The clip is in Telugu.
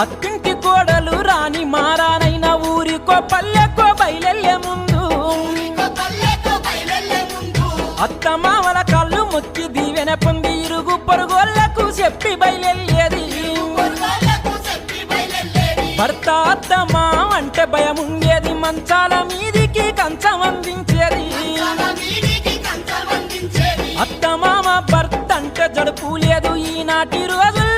అత్తింటి కోడలు రాని మారానైన ఊరికో పల్లెకో బయలెల్లే ముందు అత్త మామల కళ్ళు ముత్తి దీవెన పొంది ఇరుగు పొరుగోళ్లకు చెప్పి బయలెల్లేది భర్త అత్త మామ అంటే భయం ఉండేది మంచాల మీదికి కంచం అందించేది అత్త మామ భర్త అంటే జడుపు లేదు ఈనాటి రోజుల్లో